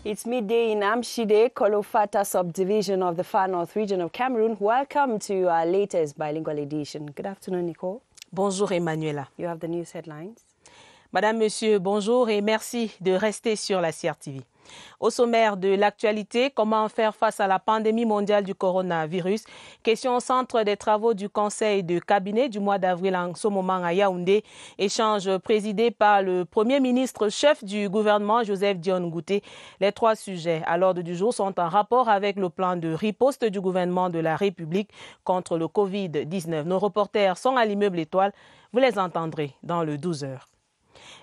It's midday in Amshide, Kolofata subdivision of the Far North region of Cameroon. Welcome to our latest bilingual edition. Good afternoon, Nicole. Bonjour, Emmanuela. You have the news headlines. Madame, Monsieur, bonjour et merci de rester sur la CRTV. Au sommaire de l'actualité, comment faire face à la pandémie mondiale du coronavirus? Question au centre des travaux du Conseil de cabinet du mois d'avril en ce moment à Yaoundé. Échange présidé par le Premier ministre chef du gouvernement, Joseph Dion Ngouté. Les trois sujets à l'ordre du jour sont en rapport avec le plan de riposte du gouvernement de la République contre le Covid-19. Nos reporters sont à l'immeuble Étoile. Vous les entendrez dans le 12 heures.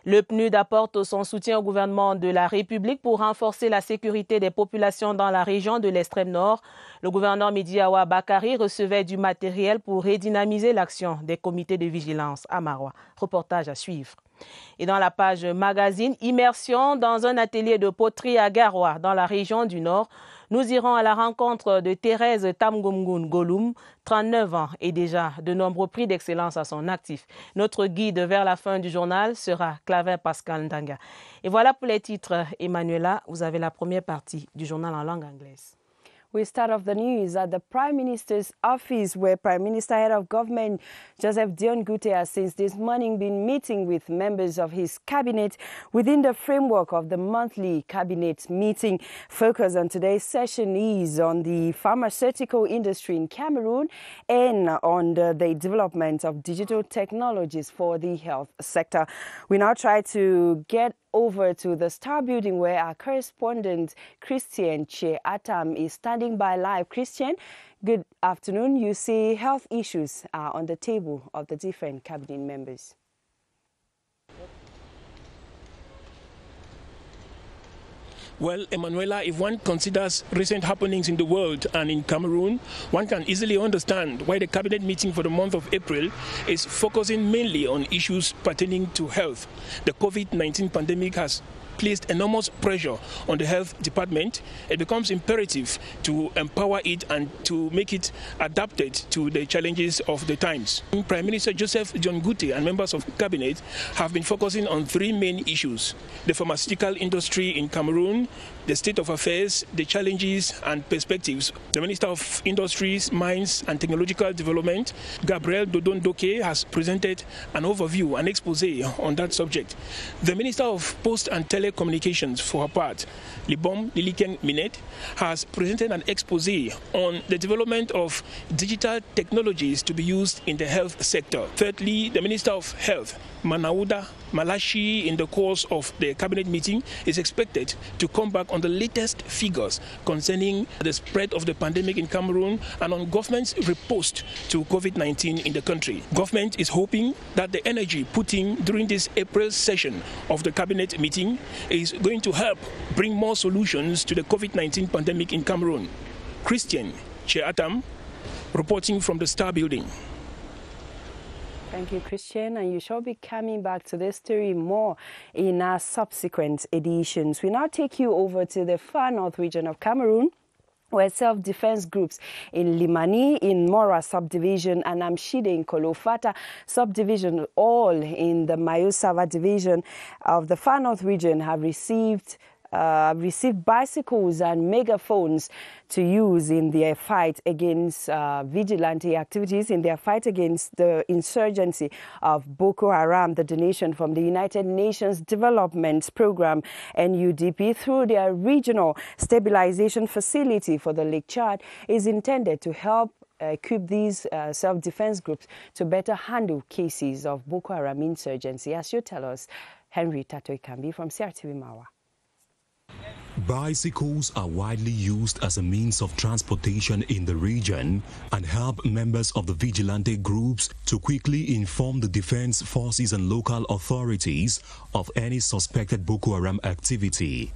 Le PNUD apporte son soutien au gouvernement de la République pour renforcer la sécurité des populations dans la région de l'extrême nord. Le gouverneur Médiawa Bakari recevait du matériel pour redynamiser l'action des comités de vigilance à Maroua. Reportage à suivre. Et dans la page magazine, immersion dans un atelier de poterie à Garoua, dans la région du Nord. Nous irons à la rencontre de Thérèse Tamgoumgoun Goloum, 39 ans et déjà de nombreux prix d'excellence à son actif. Notre guide vers la fin du journal sera Claver Pascal Ndanga. Et voilà pour les titres. Emmanuela, vous avez la première partie du journal en langue anglaise. We start off the news at the Prime Minister's office, where Prime Minister Head of Government Joseph Dion Ngouté has since this morning been meeting with members of his cabinet within the framework of the monthly cabinet meeting. Focus on today's session is on the pharmaceutical industry in Cameroon and on the development of digital technologies for the health sector. We now try to get over to the Star Building, where our correspondent Christian Che Atam is standing by live. Christian, good afternoon. You see health issues are on the table of the different cabinet members. Well, Emanuela, if one considers recent happenings in the world and in Cameroon, one can easily understand why the cabinet meeting for the month of April is focusing mainly on issues pertaining to health. The COVID-19 pandemic has placed enormous pressure on the health department. It becomes imperative to empower it and to make it adapted to the challenges of the times. Prime Minister Joseph Dion Ngouté and members of cabinet have been focusing on three main issues: the pharmaceutical industry in Cameroon, the state of affairs, the challenges and perspectives. The Minister of Industries, Mines and Technological Development, Gabriel Dodon Doke, has presented an overview, an expose on that subject. The Minister of Post and Telecommunications, for her part, Libom Liliken Minet, has presented an expose on the development of digital technologies to be used in the health sector. Thirdly, the Minister of Health, Manauda Malashi, in the course of the cabinet meeting, is expected to come back on the latest figures concerning the spread of the pandemic in Cameroon and on government's riposte to COVID-19 in the country. Government is hoping that the energy put in during this April session of the cabinet meeting is going to help bring more solutions to the COVID-19 pandemic in Cameroon. Christian Che Atam, reporting from the Star Building. Thank you, Christian, and you shall be coming back to this story more in our subsequent editions. We now take you over to the Far North region of Cameroon, where self-defense groups in Limani, in Mora subdivision, and Amshide in Kolofata subdivision, all in the Mayosava division of the Far North region, have received bicycles and megaphones to use in their fight against vigilante activities, in their fight against the insurgency of Boko Haram. The donation from the United Nations Development Program, NUDP, through their regional stabilization facility for the Lake Chad, is intended to help equip these self-defense groups to better handle cases of Boko Haram insurgency. As you tell us, Henry Tatoy Kambi from CRTV Mawa. Bicycles are widely used as a means of transportation in the region and help members of the vigilante groups to quickly inform the defense forces and local authorities of any suspected Boko Haram activity.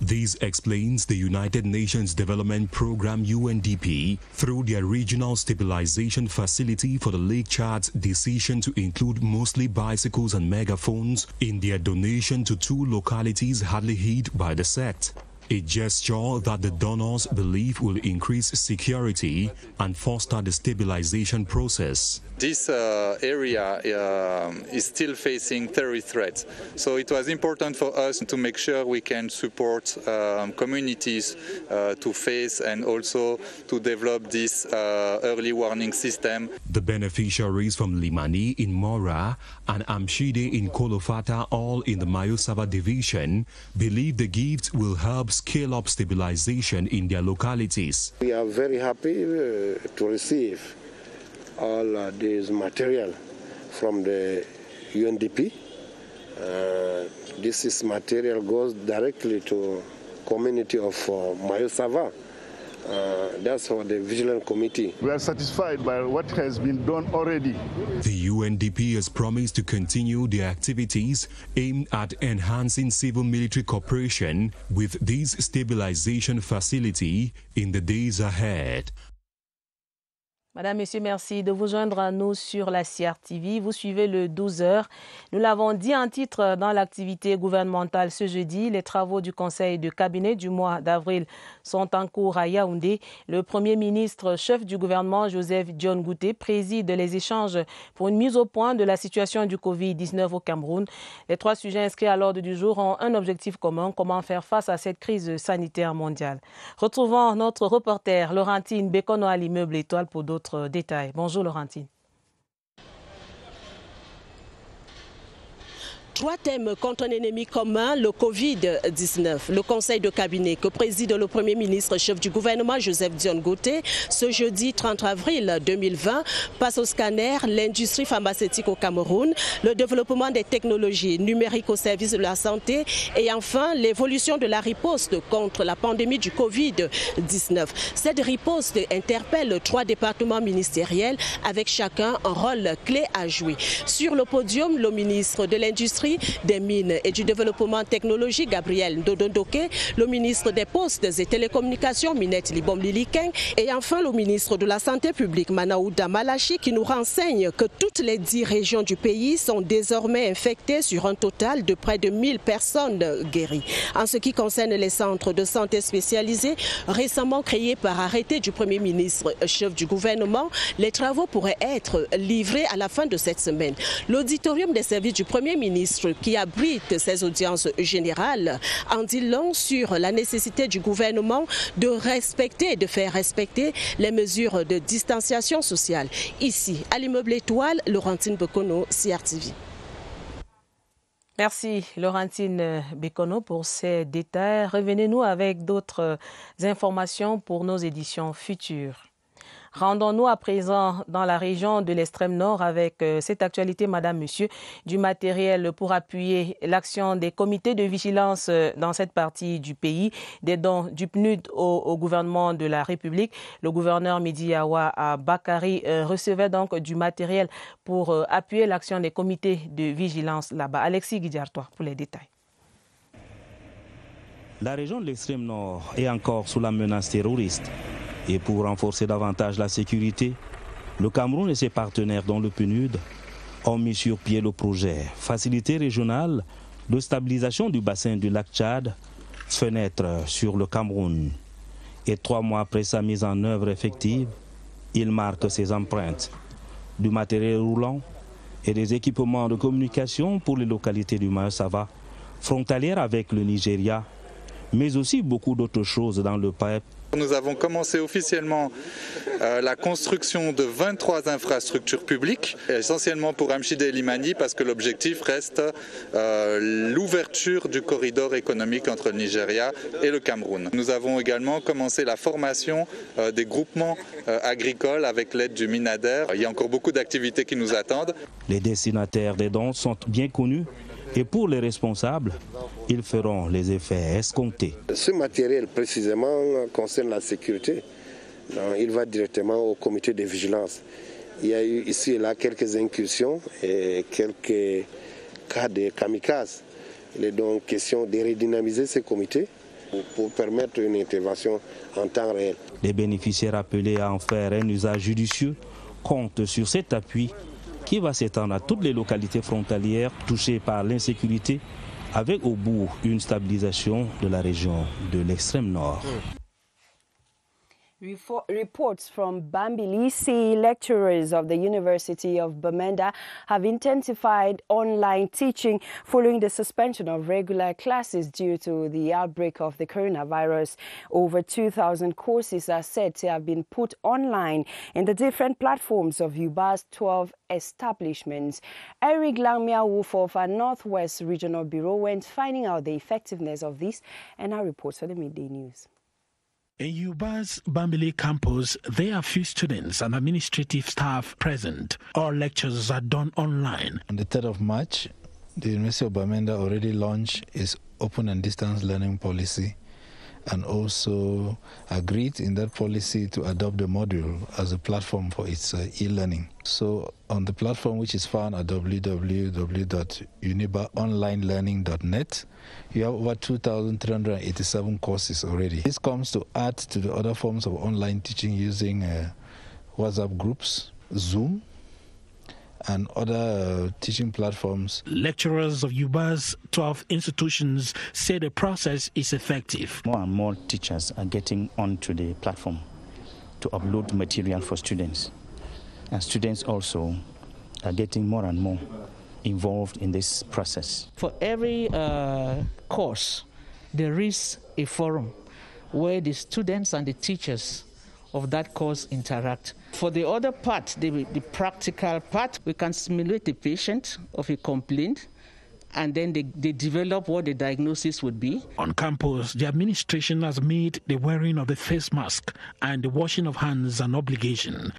This explains the United Nations Development Program UNDP through their regional stabilization facility for the Lake Chad's decision to include mostly bicycles and megaphones in their donation to two localities hardly hit by the sect. a gesture that the donors believe will increase security and foster the stabilization process. This area is still facing terrorist threats, so it was important for us to make sure we can support communities to face and also to develop this early warning system. The beneficiaries from Limani in Mora and Amshide in Kolofata, all in the Mayosava division, believe the gifts will help scale up stabilization in their localities. We are very happy to receive all this material from the UNDP. This material goes directly to community of Mayosava. That's for the Vigilant Committee. We are satisfied by what has been done already. The UNDP has promised to continue their activities aimed at enhancing civil-military cooperation with this stabilization facility in the days ahead. Madame, Monsieur, merci de vous joindre à nous sur la CRTV. Vous suivez le 12h. Nous l'avons dit en titre dans l'activité gouvernementale ce jeudi. Les travaux du Conseil de cabinet du mois d'avril sont en cours à Yaoundé. Le Premier ministre, chef du gouvernement, Joseph Dione Ngouté, préside les échanges pour une mise au point de la situation du Covid-19 au Cameroun. Les 3 sujets inscrits à l'ordre du jour ont un objectif commun, comment faire face à cette crise sanitaire mondiale. Retrouvons notre reporter Laurentine Bekono à l'immeuble Étoile pour d'autres détails. Bonjour Laurentine. 3 thèmes contre un ennemi commun, le Covid-19. Le conseil de cabinet que préside le Premier ministre chef du gouvernement Joseph Dione Ngouté ce jeudi 30 avril 2020 passe au scanner l'industrie pharmaceutique au Cameroun, le développement des technologies numériques au service de la santé et enfin l'évolution de la riposte contre la pandémie du Covid-19. Cette riposte interpelle 3 départements ministériels avec chacun un rôle clé à jouer. Sur le podium, le ministre de l'Industrie, des Mines et du Développement technologique, Gabriel Ndodondoké, le ministre des Postes et Télécommunications, Minette Libom Liliken, et enfin le ministre de la Santé publique, Manaouda Malachi, qui nous renseigne que toutes les 10 régions du pays sont désormais infectées sur un total de près de 1000 personnes guéries. En ce qui concerne les centres de santé spécialisés, récemment créés par arrêté du Premier ministre, chef du gouvernement, les travaux pourraient être livrés à la fin de cette semaine. L'auditorium des services du Premier ministre qui abrite ces audiences générales en dit long sur la nécessité du gouvernement de respecter et de faire respecter les mesures de distanciation sociale. Ici, à l'immeuble Étoile, Laurentine Bekono, CRTV. Merci Laurentine Bekono pour ces détails. Revenez-nous avec d'autres informations pour nos éditions futures. Rendons-nous à présent dans la région de l'extrême nord avec cette actualité, Madame, Monsieur, du matériel pour appuyer l'action des comités de vigilance dans cette partie du pays, des dons du PNUD au gouvernement de la République. Le gouverneur Midi-Yawa Bakari recevait donc du matériel pour appuyer l'action des comités de vigilance là-bas. Alexis Guidiartois pour les détails. La région de l'extrême nord est encore sous la menace terroriste. Et pour renforcer davantage la sécurité, le Cameroun et ses partenaires dont le PNUD ont mis sur pied le projet Facilité régionale de stabilisation du bassin du lac Tchad, fenêtre sur le Cameroun. Et 3 mois après sa mise en œuvre effective, il marque ses empreintes. Du matériel roulant et des équipements de communication pour les localités du Mayosava, frontalières avec le Nigeria, mais aussi beaucoup d'autres choses dans le PAEP. Nous avons commencé officiellement la construction de 23 infrastructures publiques, essentiellement pour Amshide et Limani, parce que l'objectif reste l'ouverture du corridor économique entre le Nigeria et le Cameroun. Nous avons également commencé la formation des groupements agricoles avec l'aide du Minader. Il y a encore beaucoup d'activités qui nous attendent. Les destinataires des dons sont bien connus. Et pour les responsables, ils feront les effets escomptés. Ce matériel précisément concerne la sécurité. Il va directement au comité de vigilance. Il y a eu ici et là quelques incursions et quelques cas de kamikazes. Il est donc question de redynamiser ces comités pour permettre une intervention en temps réel. Les bénéficiaires appelés à en faire un usage judicieux comptent sur cet appui qui va s'étendre à toutes les localités frontalières touchées par l'insécurité avec au bout une stabilisation de la région de l'extrême nord. Reports from Bambili say lecturers of the University of Bamenda have intensified online teaching following the suspension of regular classes due to the outbreak of the coronavirus. Over 2,000 courses are said to have been put online in the different platforms of UBA's 12 establishments. Eric Langmia-Wolf of our Northwest Regional Bureau went finding out the effectiveness of this and our reports for the Midday News. In UBA's Bambili campus, there are few students and administrative staff present. All lectures are done online. On the 3rd of March, the University of Bamenda already launched its open and distance learning policy and also agreed in that policy to adopt the module as a platform for its e-learning. So on the platform, which is found at www.unibaonlinelearning.net, you have over 2,387 courses already. This comes to add to the other forms of online teaching using WhatsApp groups, Zoom, and other teaching platforms. Lecturers of UBA's 12 institutions say the process is effective. More and more teachers are getting onto the platform to upload material for students. And students also are getting more and more involved in this process. For every course, there is a forum where the students and the teachers of that course interact. For the other part, the practical part, we can simulate the patient of a complaint and then they develop what the diagnosis would be. On campus, the administration has made the wearing of the face mask and the washing of hands an obligation.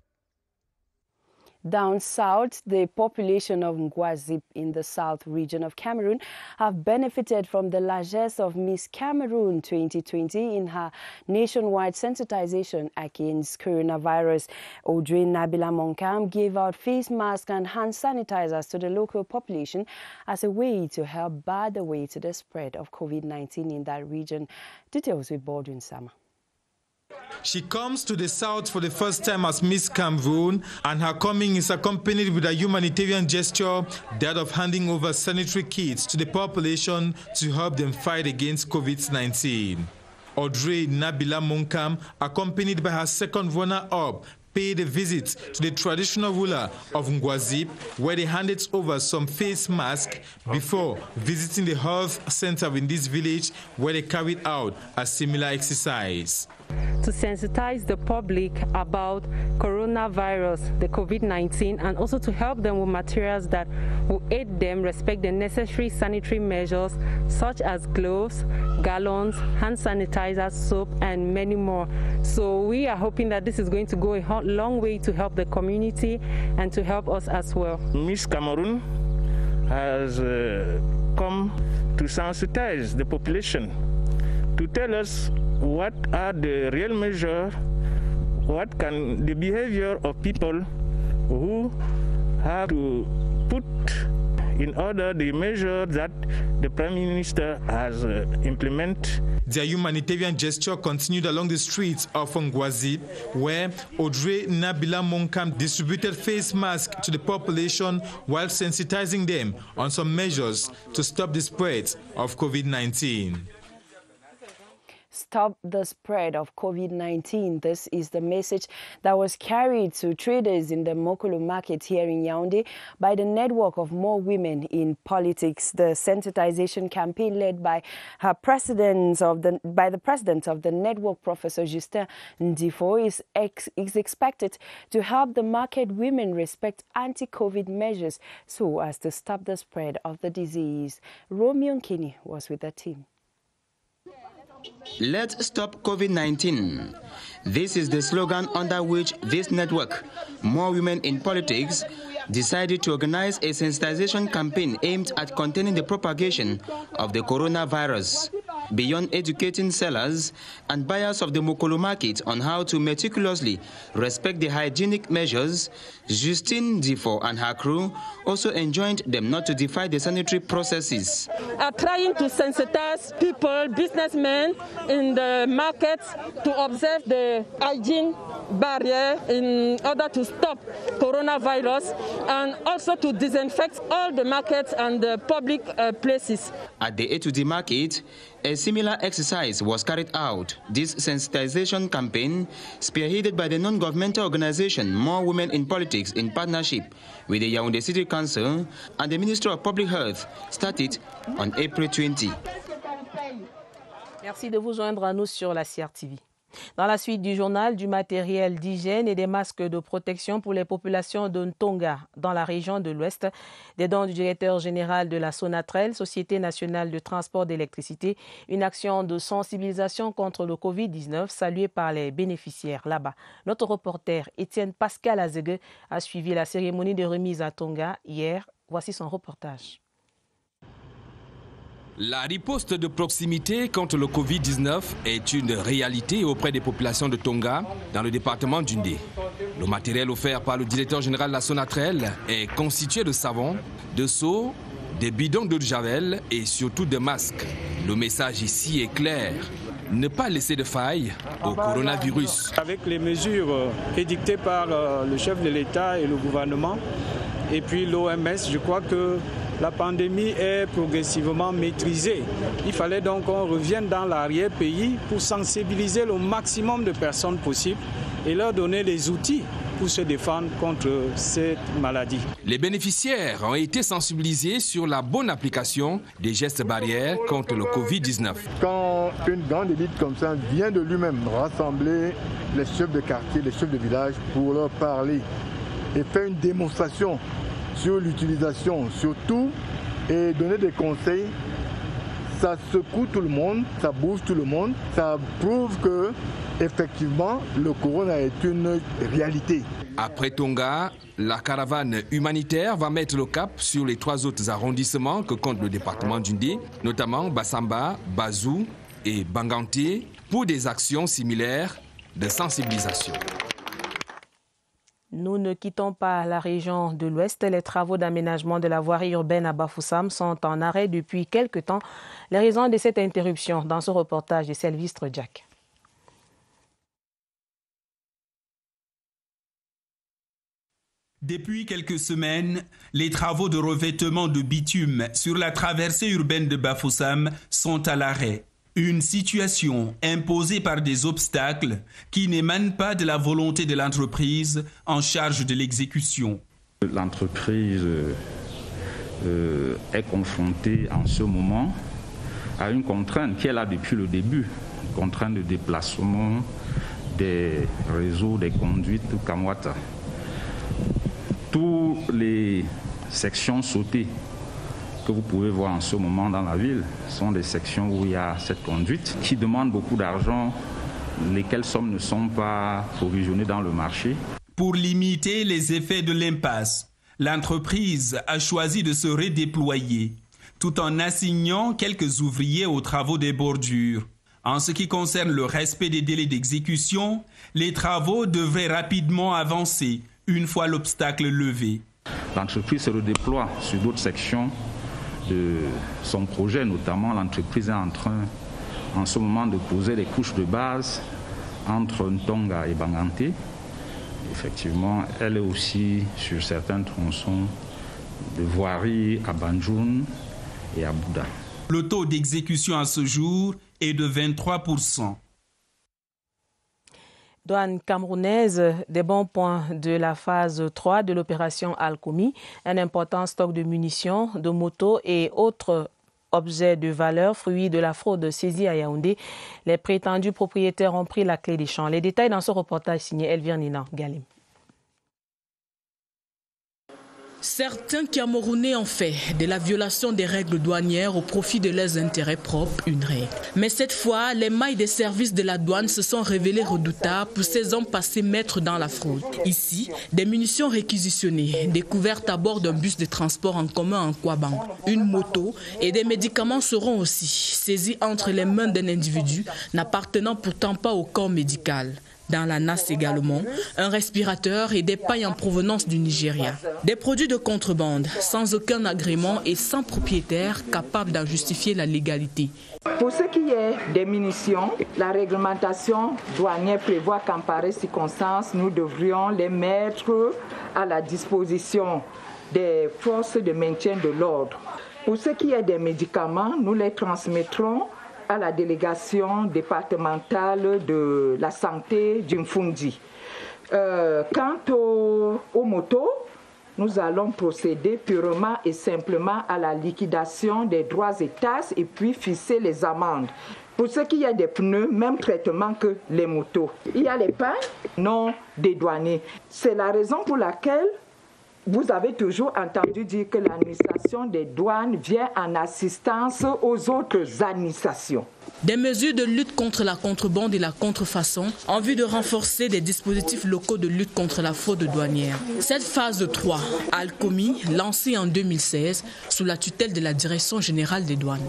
Down south, the population of Ngwazip in the south region of Cameroon have benefited from the largesse of Miss Cameroon 2020 in her nationwide sensitization against coronavirus. Audrey Nabila Monkam gave out face masks and hand sanitizers to the local population as a way to help bar the way to the spread of COVID-19 in that region. Details with Baldwin Sama. She comes to the south for the first time as Miss Cameroon, and her coming is accompanied with a humanitarian gesture, that of handing over sanitary kits to the population to help them fight against COVID-19. Audrey Nabila Monkam, accompanied by her second runner-up, paid a visit to the traditional ruler of Ngwazip, where they handed over some face masks before visiting the health center in this village, where they carried out a similar exercise. To sensitize the public about coronavirus, the COVID-19, and also to help them with materials that will aid them respect the necessary sanitary measures such as gloves, gallons, hand sanitizers, soap, and many more. So we are hoping that this is going to go a long way to help the community and to help us as well. Miss Cameroon has come to sensitize the population, to tell us what are the real measures, what can the behavior of people who have to put in order the measure that the Prime Minister has implemented. Their humanitarian gesture continued along the streets of Ngwazip, where Audrey Nabila Monkam distributed face masks to the population while sensitizing them on some measures to stop the spread of COVID-19. Stop the spread of COVID-19. This is the message that was carried to traders in the Mokolo market here in Yaoundé by the network of More Women in Politics. The sensitization campaign led by the president of the network, Professor Justin Ndifo, is expected to help the market women respect anti-COVID measures so as to stop the spread of the disease. Romeo Nkini was with the team. Let's stop COVID-19. This is the slogan under which this network, More Women in Politics, decided to organize a sensitization campaign aimed at containing the propagation of the coronavirus. Beyond educating sellers and buyers of the Mokolo market on how to meticulously respect the hygienic measures, Justine Difo and her crew also enjoined them not to defy the sanitary processes. Trying to sensitize people, businessmen in the markets to observe the hygiene barrier in order to stop coronavirus and also to disinfect all the markets and the public places. At the A2D market, a similar exercise was carried out. This sensitization campaign, spearheaded by the non-governmental organization More Women in Politics in partnership with the Yaoundé City Council and the Ministry of Public Health, started on April 20. Merci de vous joindre à nous sur la CRTV. Dans la suite du journal, du matériel d'hygiène et des masques de protection pour les populations de Ntonga, dans la région de l'Ouest, des dons du directeur général de la Sonatrel, Société nationale de transport d'électricité, une action de sensibilisation contre le Covid-19 saluée par les bénéficiaires là-bas. Notre reporter Étienne Pascal Azegue a suivi la cérémonie de remise à Tonga hier. Voici son reportage. La riposte de proximité contre le Covid-19 est une réalité auprès des populations de Tonga, dans le département d'Undé. Le matériel offert par le directeur général de la Sonatrel est constitué de savon, de seaux, des bidons d'eau de javel et surtout de masques. Le message ici est clair. Ne pas laisser de faille au coronavirus. Avec les mesures édictées par le chef de l'État et le gouvernement, et puis l'OMS, je crois que la pandémie est progressivement maîtrisée. Il fallait donc qu'on revienne dans l'arrière-pays pour sensibiliser le maximum de personnes possible et leur donner les outils pour se défendre contre cette maladie. Les bénéficiaires ont été sensibilisés sur la bonne application des gestes barrières contre le Covid-19. Quand une grande élite comme ça vient de lui-même rassembler les chefs de quartier, les chefs de village pour leur parler et faire une démonstration sur l'utilisation, surtout, et donner des conseils, ça secoue tout le monde, ça bouge tout le monde, ça prouve que, effectivement, le corona est une réalité. Après Tonga, la caravane humanitaire va mettre le cap sur les 3 autres arrondissements que compte le département d'Undé, notamment Bassamba, Bazou et Banganté, pour des actions similaires de sensibilisation. Nous ne quittons pas la région de l'Ouest. Les travaux d'aménagement de la voirie urbaine à Bafoussam sont en arrêt depuis quelque temps. Les raisons de cette interruption dans ce reportage de Sylvestre Jack. Depuis quelques semaines, les travaux de revêtement de bitume sur la traversée urbaine de Bafoussam sont à l'arrêt. Une situation imposée par des obstacles qui n'émanent pas de la volonté de l'entreprise en charge de l'exécution. L'entreprise est confrontée en ce moment à une contrainte qui est là depuis le début, une contrainte de déplacement des réseaux, des conduites Kamwata. Toutes les sections sautées que vous pouvez voir en ce moment dans la ville sont des sections où il y a cette conduite qui demande beaucoup d'argent, lesquelles sommes ne sont pas provisionnées dans le marché. Pour limiter les effets de l'impasse, l'entreprise a choisi de se redéployer tout en assignant quelques ouvriers aux travaux des bordures. En ce qui concerne le respect des délais d'exécution, les travaux devraient rapidement avancer une fois l'obstacle levé. L'entreprise se redéploie sur d'autres sections de son projet, notamment l'entreprise est en train en ce moment de poser les couches de base entre Ntonga et Banganté. Effectivement, elle est aussi sur certains tronçons de voirie à Banjoun et à Bouddha. Le taux d'exécution à ce jour est de 23%. Douane camerounaise, des bons points de la phase 3 de l'opération Alcomi, un important stock de munitions, de motos et autres objets de valeur, fruits de la fraude saisie à Yaoundé. Les prétendus propriétaires ont pris la clé des champs. Les détails dans ce reportage signé Elvire Nina Galim. Certains Camerounais ont fait de la violation des règles douanières au profit de leurs intérêts propres une règle. Mais cette fois, les mailles des services de la douane se sont révélées redoutables pour ces hommes passés maîtres dans la fraude. Ici, des munitions réquisitionnées, découvertes à bord d'un bus de transport en commun en Kwabang. Une moto et des médicaments seront aussi saisis entre les mains d'un individu n'appartenant pourtant pas au corps médical. Dans la NAS également, un respirateur et des pailles en provenance du Nigeria. Des produits de contrebande, sans aucun agrément et sans propriétaire capable d'en justifier la légalité. Pour ce qui est des munitions, la réglementation douanière prévoit qu'en pareille circonstance, nous devrions les mettre à la disposition des forces de maintien de l'ordre. Pour ce qui est des médicaments, nous les transmettrons à la délégation départementale de la santé d'Imfundi. Quant aux motos, nous allons procéder purement et simplement à la liquidation des droits et taxes et puis fixer les amendes. Pour ce qui est des pneus, même traitement que les motos. Il y a les pains non dédouanés. C'est la raison pour laquelle vous avez toujours entendu dire que l'administration des douanes vient en assistance aux autres administrations. Des mesures de lutte contre la contrebande et la contrefaçon en vue de renforcer des dispositifs locaux de lutte contre la fraude douanière. Cette phase de 3 a le commis lancée en 2016 sous la tutelle de la Direction générale des douanes.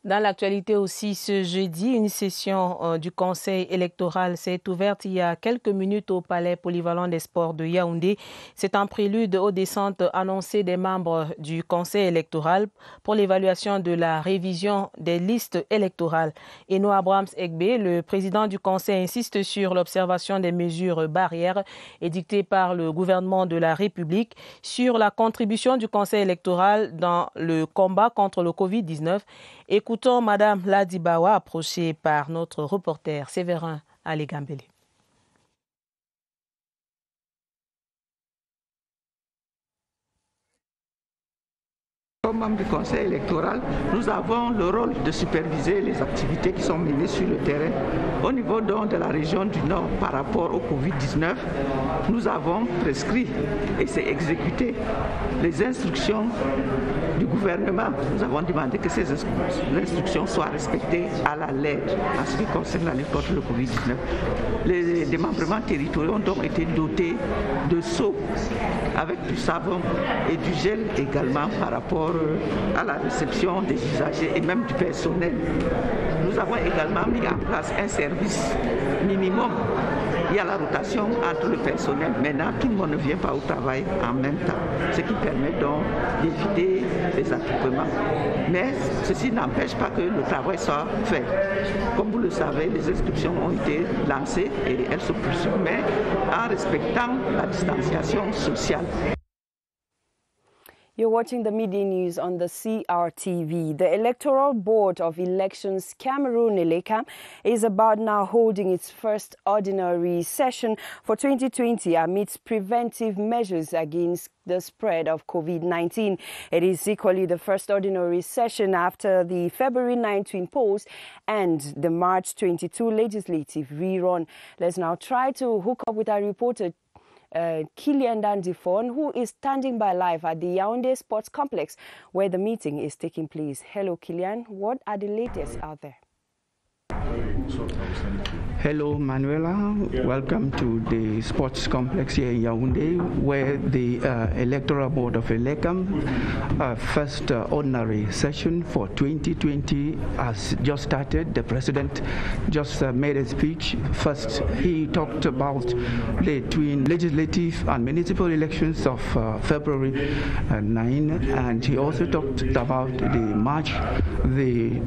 Dans l'actualité aussi, ce jeudi, une session du Conseil électoral s'est ouverte il y a quelques minutes au Palais polyvalent des sports de Yaoundé. C'est un prélude aux descentes annoncées des membres du Conseil électoral pour l'évaluation de la révision des listes électorales. Eno Abrahams Egbe, le président du Conseil, insiste sur l'observation des mesures barrières édictées par le gouvernement de la République, sur la contribution du Conseil électoral dans le combat contre le Covid-19. Écoutons Madame Ladibawa, approchée par notre reporter Séverin Alegambele. Comme membre du Conseil électoral, nous avons le rôle de superviser les activités qui sont menées sur le terrain. Au niveau donc de la région du Nord par rapport au Covid-19, nous avons prescrit et c'est exécuté les instructions du gouvernement. Nous avons demandé que ces instructions soient respectées à la lettre en ce qui concerne la lutte contre le Covid-19. Les démembrements territoriaux ont donc été dotés de seaux avec du savon et du gel également par rapport à la réception des usagers et même du personnel. Nous avons également mis en place un service minimum. Il y a la rotation entre le personnel. Maintenant, tout le monde ne vient pas au travail en même temps, ce qui permet donc d'éviter les attroupements. Mais ceci n'empêche pas que le travail soit fait. Comme vous le savez, les inscriptions ont été lancées et elles se poursuivent, mais en respectant la distanciation sociale. You're watching the media news on the CRTV. The Electoral Board of Elections Cameroon, ELECAM, is about now holding its first ordinary session for 2020 amidst preventive measures against the spread of COVID-19. It is equally the first ordinary session after the February 9 twin polls and the March 22 legislative rerun. Let's now try to hook up with our reporter Kilian Dandifon, who is standing by live at the Yaoundé Sports Complex where the meeting is taking place. Hello, Kilian. What are the latest out there? Hello, Manuela. Welcome to the sports complex here in Yaoundé, where the Electoral Board of ELECAM first ordinary session for 2020 has just started. The president just made a speech. First, he talked about the twin legislative and municipal elections of February 9, and he also talked about the March, the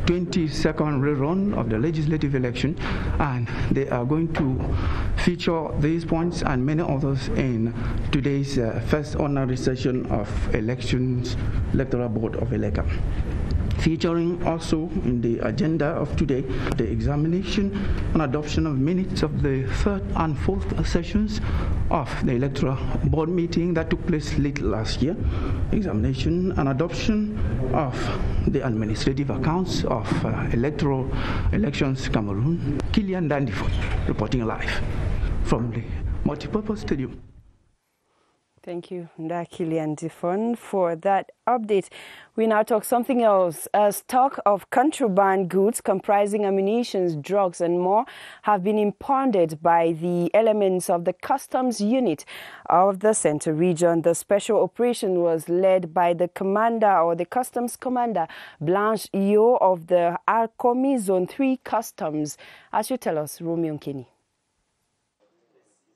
22nd rerun of the legislative election, and they are going to feature these points and many others in today's first ordinary session of Electoral Board of ELECAM. Featuring also in the agenda of today the examination and adoption of minutes of the third and fourth sessions of the Electoral Board meeting that took place late last year, examination and adoption of the administrative accounts of Electoral Elections Cameroon. Kilian Dandifon reporting live from the multipurpose stadium. Thank you, Kilian Dandifon, for that update. We now talk something else. Stock of contraband goods comprising ammunition, drugs and more have been impounded by the elements of the customs unit of the Central Region. The special operation was led by the commander or the customs commander, Blanche Io of the Arcomi Zone 3 Customs. As you tell us, Romeo Nkeni.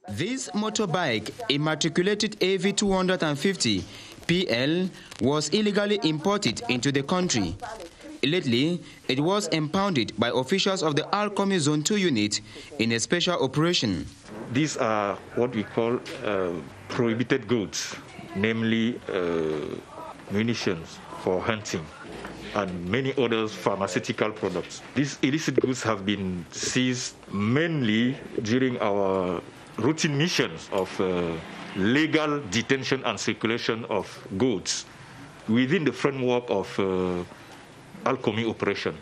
This motorbike, immatriculated AV250 PL, was illegally imported into the country. Lately, it was impounded by officials of the Alkomi Zone 2 unit in a special operation. These are what we call prohibited goods, namely munitions for hunting and many other pharmaceutical products. These illicit goods have been seized mainly during our routine missions of legal detention and circulation of goods within the framework of Alkomi operation.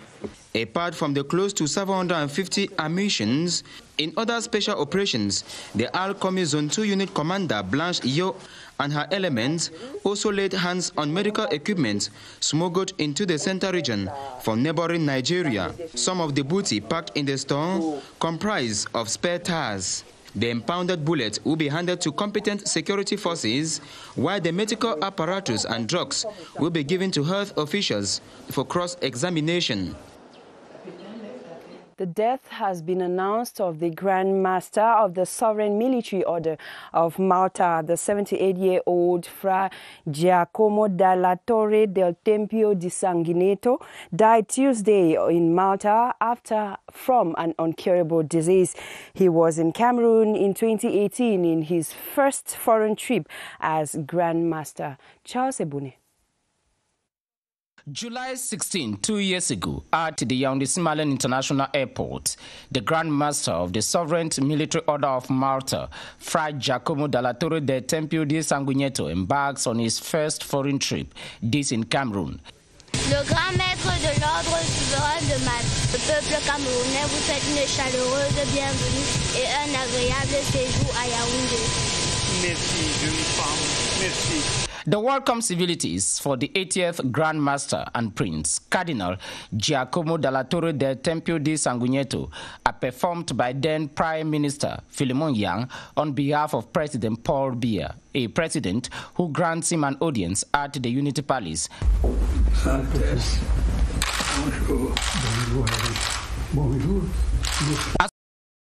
Apart from the close to 750 ammunitions, in other special operations, the Alkomi Zone 2 unit commander Blanche Iyo and her elements also laid hands on medical equipment smuggled into the center region from neighboring Nigeria. Some of the booty packed in the store comprise of spare tires. The impounded bullets will be handed to competent security forces, while the medical apparatus and drugs will be given to health officials for cross-examination. The death has been announced of the Grand Master of the Sovereign Military Order of Malta, the 78-year-old Fra Giacomo dalla Torre del Tempio di Sanguineto, died Tuesday in Malta from an incurable disease. He was in Cameroon in 2018 in his first foreign trip as Grand Master. Charles Ebune. July 16, 2 years ago, at the Yaoundé-Simalène International Airport, the Grand Master of the Sovereign Military Order of Malta, Fra Giacomo dalla Torre del Tempio di Sanguineto, embarks on his first foreign trip, this in Cameroon. Le grand maître de l'ordre souverain de Malte, le peuple camerounais vous souhaite une chaleureuse bienvenue et un agréable séjour à Yaoundé. Merci, jeune femme. Merci. The welcome civilities for the 80th Grand Master and Prince, Cardinal Giacomo dalla Torre del Tempio di Sanguineto, are performed by then Prime Minister Philemon Yang on behalf of President Paul Biya, a president who grants him an audience at the Unity Palace.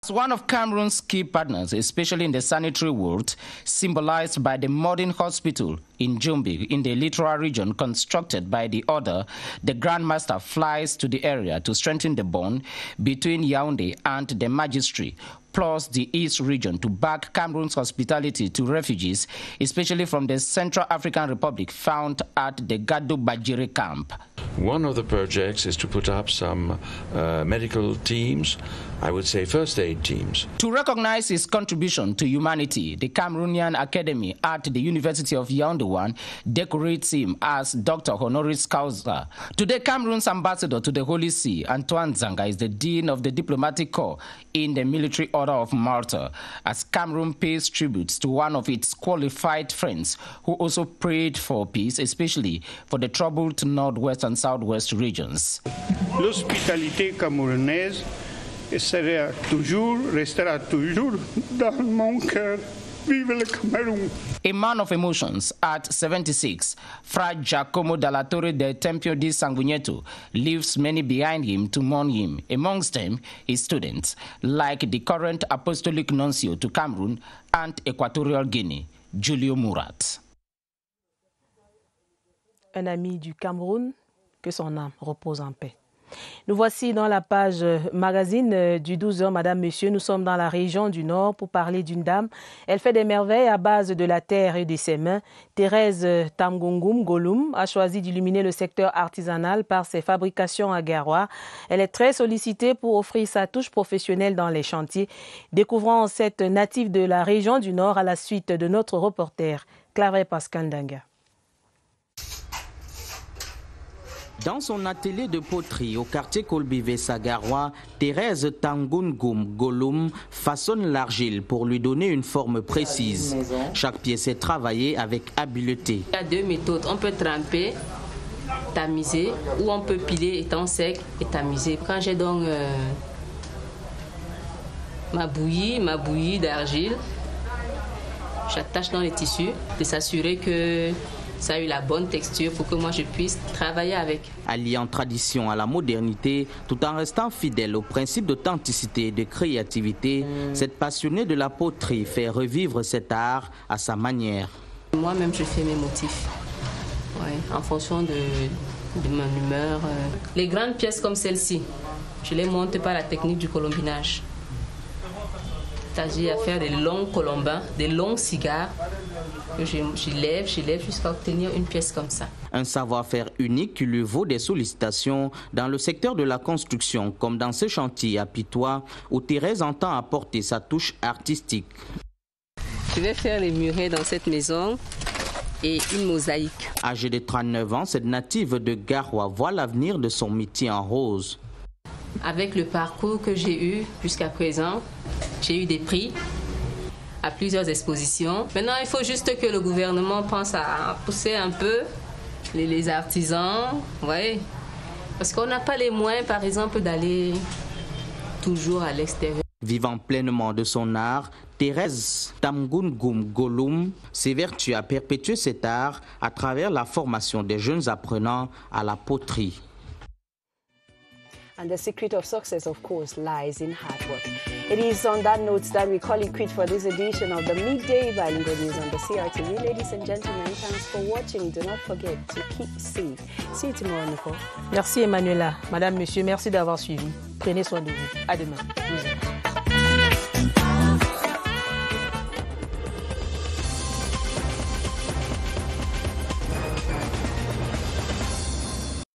As one of Cameroon's key partners, especially in the sanitary world, symbolized by the modern hospital in Jombi, in the littoral region constructed by the order, the Grand Master flies to the area to strengthen the bond between Yaoundé and the magistracy, plus the East region, to back Cameroon's hospitality to refugees, especially from the Central African Republic found at the Gado Bajiri camp. One of the projects is to put up some medical teams, I would say first aid teams. To recognize his contribution to humanity, the Cameroonian Academy at the University of Yaoundé decorates him as Dr. Honoris Causa. Today, Cameroon's ambassador to the Holy See, Antoine Zanga, is the Dean of the Diplomatic Corps in the Military Order of Malta, as Cameroon pays tributes to one of its qualified friends who also prayed for peace, especially for the troubled northwest and southwest regions. L'hospitalité camerounaise restera toujours dans mon cœur. Vive le Cameroun! A man of emotions, at 76, Fra Giacomo dalla Torre del Tempio di Sanguineto leaves many behind him to mourn him, amongst them his students, like the current apostolic nuncio to Cameroon and Equatorial Guinea, Julio Murat. Un ami du Cameroun, que son âme repose en paix. Nous voici dans la page magazine du 12h, Madame, Monsieur. Nous sommes dans la région du Nord pour parler d'une dame. Elle fait des merveilles à base de la terre et de ses mains. Thérèse Tamgongum Golum a choisi d'illuminer le secteur artisanal par ses fabrications à Garoua. Elle est très sollicitée pour offrir sa touche professionnelle dans les chantiers. Découvrons cette native de la région du Nord à la suite de notre reporter, Claire Pascal Danga. Dans son atelier de poterie au quartier Kolbivesa Garoua, Thérèse Tangungum Golum façonne l'argile pour lui donner une forme précise. Chaque pièce est travaillée avec habileté. Il y a deux méthodes. On peut tremper, tamiser, ou on peut piler étant sec et tamiser. Quand j'ai donc ma bouillie d'argile, j'attache dans les tissus de s'assurer que ça a eu la bonne texture pour que moi je puisse travailler avec. Alliant tradition à la modernité, tout en restant fidèle au principe d'authenticité et de créativité, cette passionnée de la poterie fait revivre cet art à sa manière. Moi-même je fais mes motifs, en fonction de mon humeur. Les grandes pièces comme celle-ci, je les monte par la technique du colombinage. C'est-à-dire à faire des longs colombins, des longs cigares, que je lève jusqu'à obtenir une pièce comme ça. Un savoir-faire unique qui lui vaut des sollicitations dans le secteur de la construction, comme dans ce chantier à Pitois, où Thérèse entend apporter sa touche artistique. Je vais faire les murets dans cette maison et une mosaïque. Âgée de 39 ans, cette native de Garoua voit l'avenir de son métier en rose. Avec le parcours que j'ai eu jusqu'à présent, j'ai eu des prix à plusieurs expositions. Maintenant, il faut juste que le gouvernement pense à pousser un peu les artisans, ouais, parce qu'on n'a pas les moyens, par exemple, d'aller toujours à l'extérieur. Vivant pleinement de son art, Thérèse Tangoun-Goum Golum s'évertue à perpétuer cet art à travers la formation des jeunes apprenants à la poterie. And the secret of success, of course, lies in hard work. It is on that note that we call it quit for this edition of the Midday Bilingual News on the CRTV. Ladies and gentlemen, thanks for watching. Do not forget to keep safe. See you tomorrow, Nicole. Merci, Emmanuela. Madame, monsieur, merci d'avoir suivi. Prenez soin de vous. À demain.